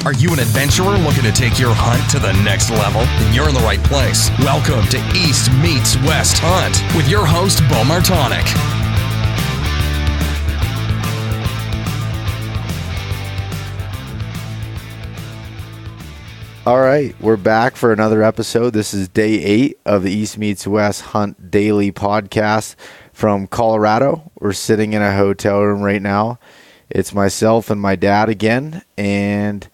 Are you an adventurer looking to take your hunt to the next level? Then you're in the right place. Welcome to East Meets West Hunt with your host, Beau Martonik. All right, we're back for another episode. This is day 8 of the East Meets West Hunt Daily podcast from Colorado. We're sitting in a hotel room right now. It's myself and my dad again, and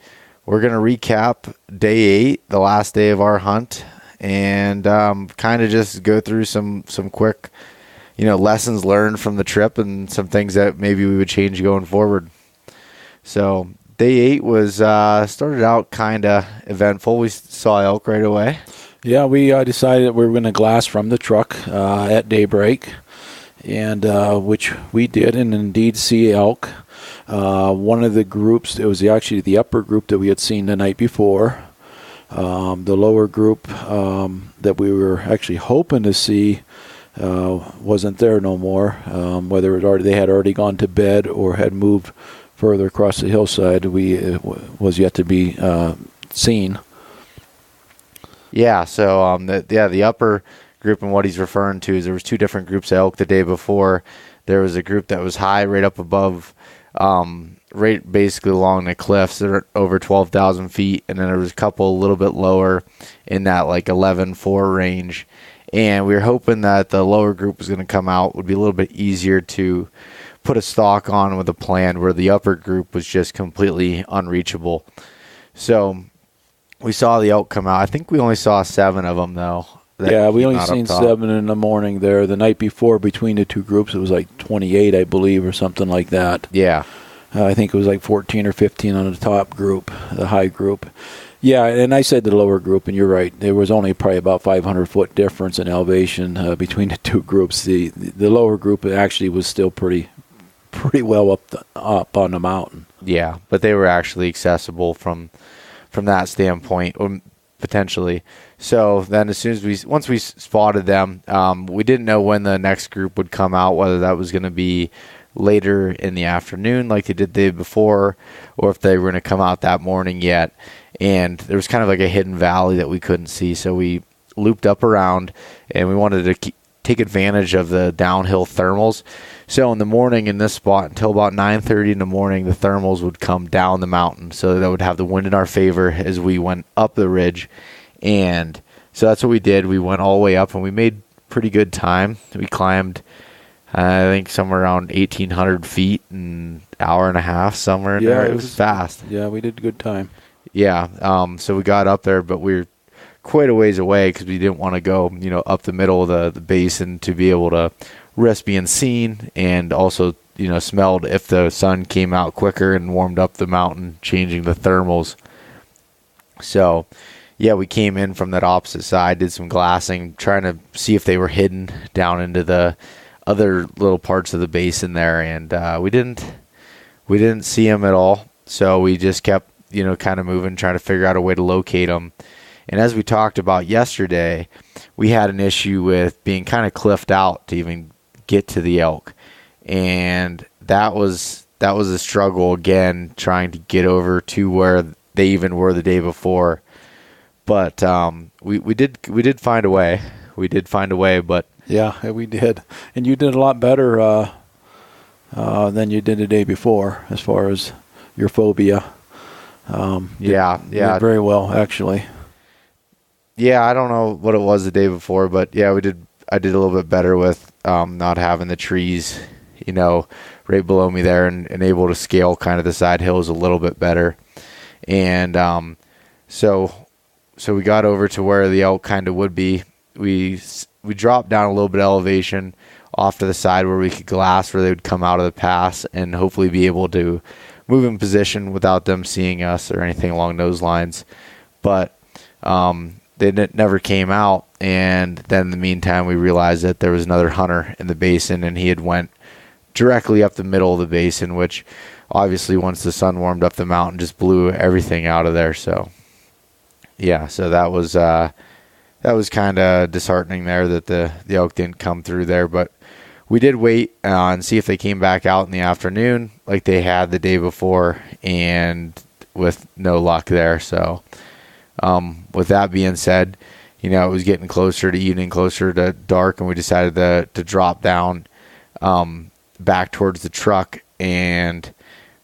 we're going to recap day 8, the last day of our hunt, and kind of just go through some quick, lessons learned from the trip and some things that maybe we would change going forward. So day 8 was started out kind of eventful. We saw elk right away. Yeah, we decided that we were going to glass from the truck at daybreak, and which we did, and indeed see elk. One of the groups, it was actually the upper group that we had seen the night before. The lower group that we were actually hoping to see wasn't there no more. Whether they had already gone to bed or had moved further across the hillside, was yet to be seen. Yeah, so the upper group, and what he's referring to is there was 2 different groups of elk the day before. There was a group that was high right up above, right basically along the cliffs. They're over 12,000 feet, and then there was a couple a little bit lower in that like 11.4 range. And we were hoping that the lower group was going to come out, would be a little bit easier to put a stalk on with a plan, where the upper group was just completely unreachable. So we saw the elk come out. I think we only saw 7 of them though. Yeah, we only seen 7 in the morning there. The night before, between the 2 groups, it was like 28, I believe, or something like that. Yeah. I think it was like 14 or 15 on the top group, the high group. Yeah, and I said the lower group, and you're right. There was only probably about 500-foot difference in elevation between the 2 groups. The lower group actually was still pretty well up on the mountain. Yeah, but they were actually accessible from that standpoint, or potentially. So then once we spotted them, we didn't know when the next group would come out, whether that was going to be later in the afternoon like they did the day before, or if they were going to come out that morning yet. And there was kind of like a hidden valley that we couldn't see, so we looped up around, and we wanted to take advantage of the downhill thermals. So in the morning in this spot, until about 9:30 in the morning, the thermals would come down the mountain, so that would have the wind in our favor as we went up the ridge. And so that's what we did. We went all the way up, and we made pretty good time. We climbed, I think, somewhere around 1,800 feet in an hour and a half, somewhere in there. It was fast. Yeah, we did a good time. Yeah, so we got up there, but we were quite a ways away because we didn't want to go, up the middle of the basin to be able to risk being seen, and also, smelled if the sun came out quicker and warmed up the mountain, changing the thermals. So, yeah, we came in from that opposite side, did some glassing, trying to see if they were hidden down into the other little parts of the basin there, and we didn't see them at all. So we just kept, kind of moving, trying to figure out a way to locate them. And as we talked about yesterday, we had an issue with being kind of cliffed out to even get to the elk. And that was a struggle again, trying to get over to where they even were the day before. But we did find a way. We did find a way, but yeah, we did. And you did a lot better than you did the day before, as far as your phobia. Did very well, actually. Yeah, I don't know what it was the day before, but yeah, I did a little bit better with not having the trees, right below me there, and able to scale kind of the side hills a little bit better. And so we got over to where the elk kind of would be. We dropped down a little bit of elevation off to the side where we could glass, where they would come out of the pass and hopefully be able to move in position without them seeing us or anything along those lines. But they never came out, and then in the meantime we realized that there was another hunter in the basin, and he had went directly up the middle of the basin, which obviously once the sun warmed up the mountain just blew everything out of there. So yeah, so that was kind of disheartening there that the elk didn't come through there. But we did wait and see if they came back out in the afternoon like they had the day before, and with no luck there. So with that being said, it was getting closer to evening, closer to dark, and we decided to drop down back towards the truck, and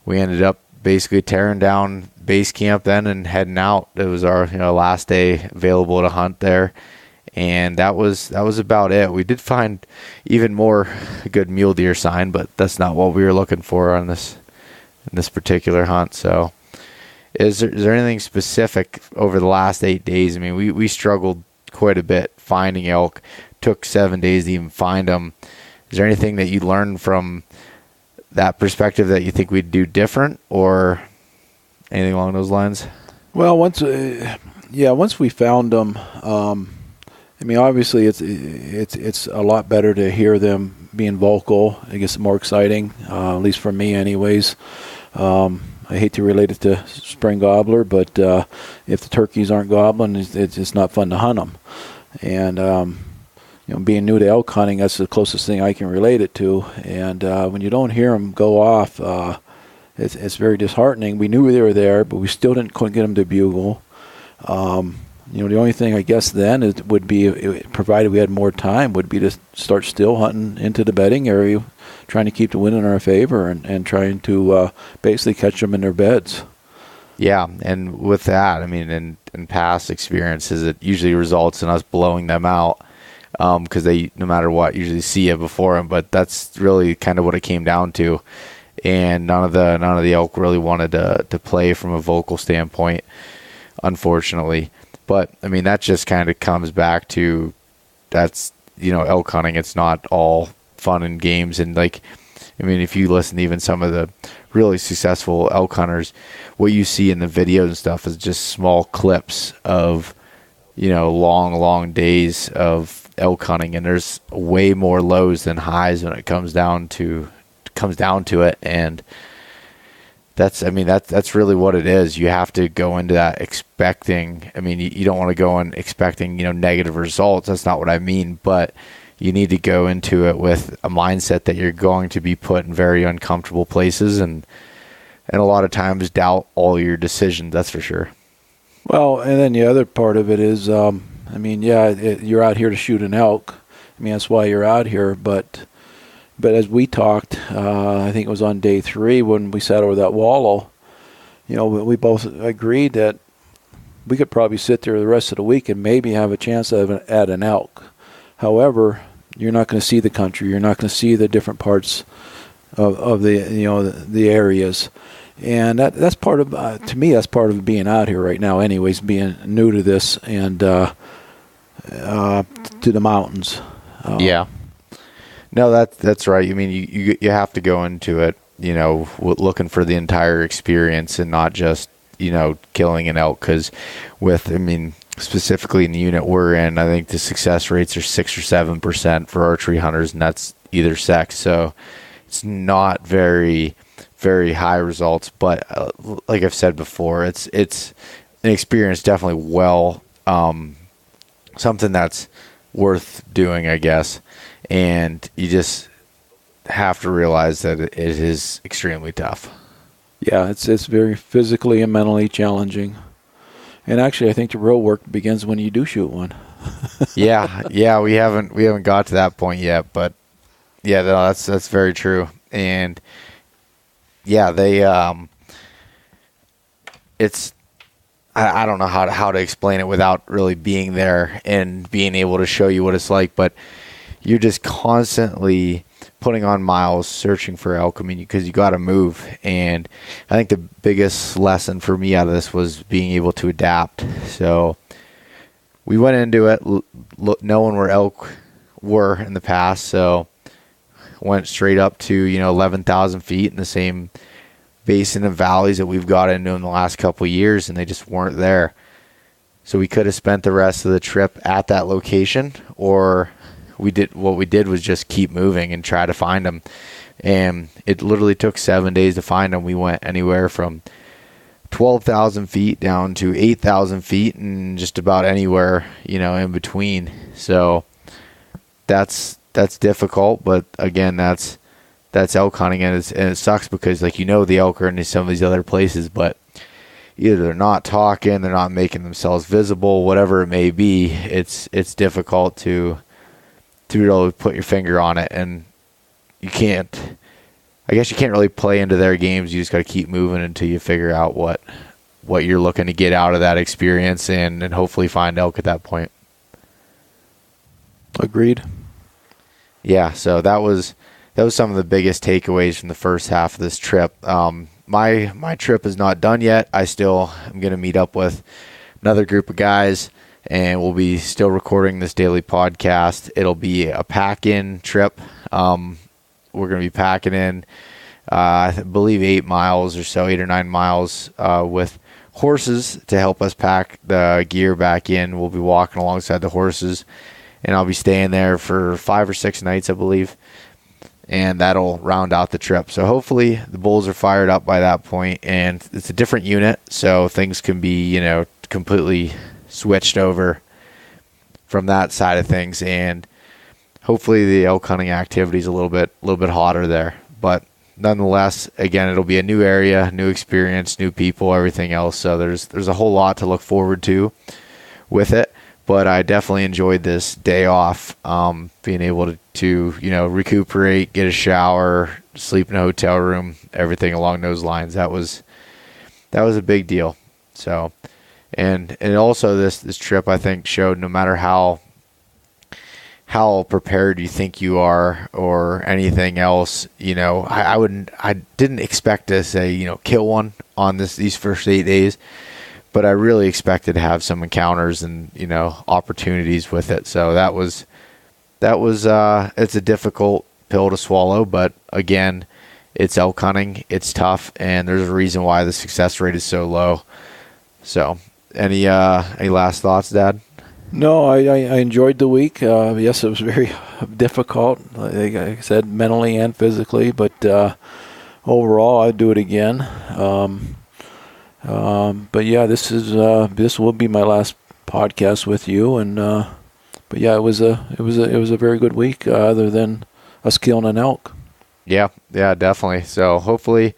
we ended up basically tearing down base camp then and heading out. It was our last day available to hunt there, and that was about it. We did find even more good mule deer sign, but that's not what we were looking for on this particular hunt. So is there anything specific over the last 8 days? I mean, we struggled quite a bit finding elk. Took 7 days to even find them. Is there anything that you learned from that perspective that you think we'd do different, or anything along those lines? Well, once we found them, I mean, obviously it's a lot better to hear them being vocal. I guess more exciting, at least for me, anyways. I hate to relate it to spring gobbler, but if the turkeys aren't gobbling, it's not fun to hunt them. And being new to elk hunting, that's the closest thing I can relate it to. And when you don't hear them go off, it's very disheartening. We knew they were there, but we still couldn't get them to bugle. The only thing I guess then would be, provided we had more time, would be to start still hunting into the bedding area, trying to keep the wind in our favor and trying to basically catch them in their beds. Yeah, and with that, I mean, in past experiences, it usually results in us blowing them out because they, no matter what, usually see it before them. But that's really kind of what it came down to. And none of the elk really wanted to play from a vocal standpoint, unfortunately. But I mean, that just kind of comes back to that's elk hunting. It's not all fun and games. And if you listen to even some of the really successful elk hunters, what you see in the videos and stuff is just small clips of long days of elk hunting, and there's way more lows than highs when it comes down to it. And that's really what it is. You have to go into that expecting. I mean, you don't want to go in expecting negative results. That's not what I mean. But you need to go into it with a mindset that you're going to be put in very uncomfortable places, and a lot of times doubt all your decisions. That's for sure. Well, and then the other part of it is, you're out here to shoot an elk. I mean, that's why you're out here. But as we talked, I think it was on day 3 when we sat over that wallow, we both agreed that we could probably sit there the rest of the week and maybe have a chance at an elk. However, you're not going to see the country. You're not going to see the different parts of the areas. And that's part of, to me, that's part of being out here right now anyways, being new to this and to the mountains. Yeah. No, that's right. I mean, you have to go into it, looking for the entire experience and not just, killing an elk. Because specifically in the unit we're in, I think the success rates are 6 or 7% for archery hunters, and that's either sex. So it's not very, very high results. But like I've said before, it's an experience, definitely something that's worth doing, I guess. And you just have to realize that it is extremely tough. Yeah, it's very physically and mentally challenging. And actually, I think the real work begins when you do shoot one. yeah, we haven't got to that point yet, but yeah, no, that's very true. And yeah, they it's I don't know how to explain it without really being there and being able to show you what it's like, but you're just constantly putting on miles searching for elk. I mean, because you got to move. And I think the biggest lesson for me out of this was being able to adapt. So we went into it knowing where elk were in the past. So went straight up to 11,000 feet in the same basin of valleys that we've got into in the last couple of years, and they just weren't there. So we could have spent the rest of the trip at that location, or we did was just keep moving and try to find them. And it literally took 7 days to find them. We went anywhere from 12,000 feet down to 8,000 feet and just about anywhere, in between. So that's difficult, but again, that's elk hunting, and it sucks because the elk are in some of these other places, but either they're not talking, they're not making themselves visible, whatever it may be. It's difficult to really put your finger on it, and you can't. I guess you can't really play into their games. You just got to keep moving until you figure out what you're looking to get out of that experience, and hopefully find elk at that point. Agreed. Yeah, so that was some of the biggest takeaways from the first half of this trip. My trip is not done yet. I still am going to meet up with another group of guys, and we'll be still recording this daily podcast. It'll be a pack-in trip. We're going to be packing in, I believe, 8 miles or so, 8 or 9 miles with horses to help us pack the gear back in. We'll be walking alongside the horses, and I'll be staying there for 5 or 6 nights, I believe, and that'll round out the trip. So hopefully the bulls are fired up by that point, and it's a different unit, so things can be, completely switched over from that side of things, and hopefully the elk hunting activity is a little bit hotter there. But nonetheless, again, it'll be a new area, new experience, new people, everything else. So there's a whole lot to look forward to with it. But I definitely enjoyed this day off, being able to recuperate, get a shower, sleep in a hotel room, everything along those lines. That was a big deal. So, and also this trip, I think, showed no matter how prepared you think you are or anything else, I didn't expect to say, kill one on these first 8 days, but I really expected to have some encounters and, opportunities with it. So that was it's a difficult pill to swallow, but again, it's elk hunting. It's tough, and there's a reason why the success rate is so low. So any last thoughts, Dad? No, I enjoyed the week. Yes, it was very difficult, like I said, mentally and physically, but overall, I'd do it again. But yeah, this will be my last podcast with you, and but yeah, it was a very good week, other than us killing an elk. Yeah, definitely. So hopefully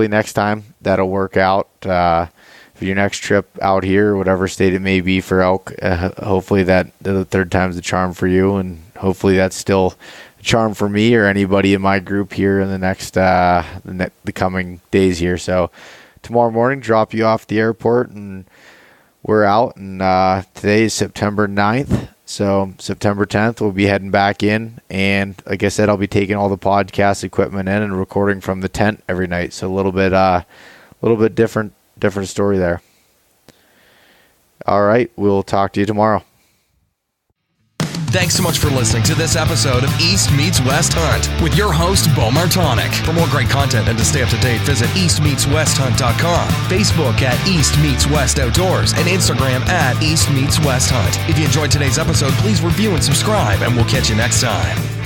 next time that'll work out. For your next trip out here, whatever state it may be for elk, hopefully that the third time's the charm for you, and hopefully that's still a charm for me or anybody in my group here in the next the coming days here. So tomorrow morning, drop you off at the airport, and we're out. And today is September 9th, so September 10th we'll be heading back in. And like I said, I'll be taking all the podcast equipment in and recording from the tent every night. So a little bit different story there. All right, we'll talk to you tomorrow. Thanks so much for listening to this episode of East Meets West Hunt with your host, Beau Martonik. For more great content and to stay up to date, visit eastmeetswesthunt.com, Facebook at East Meets West Outdoors, and Instagram at East Meets West Hunt. If you enjoyed today's episode, please review and subscribe, and we'll catch you next time.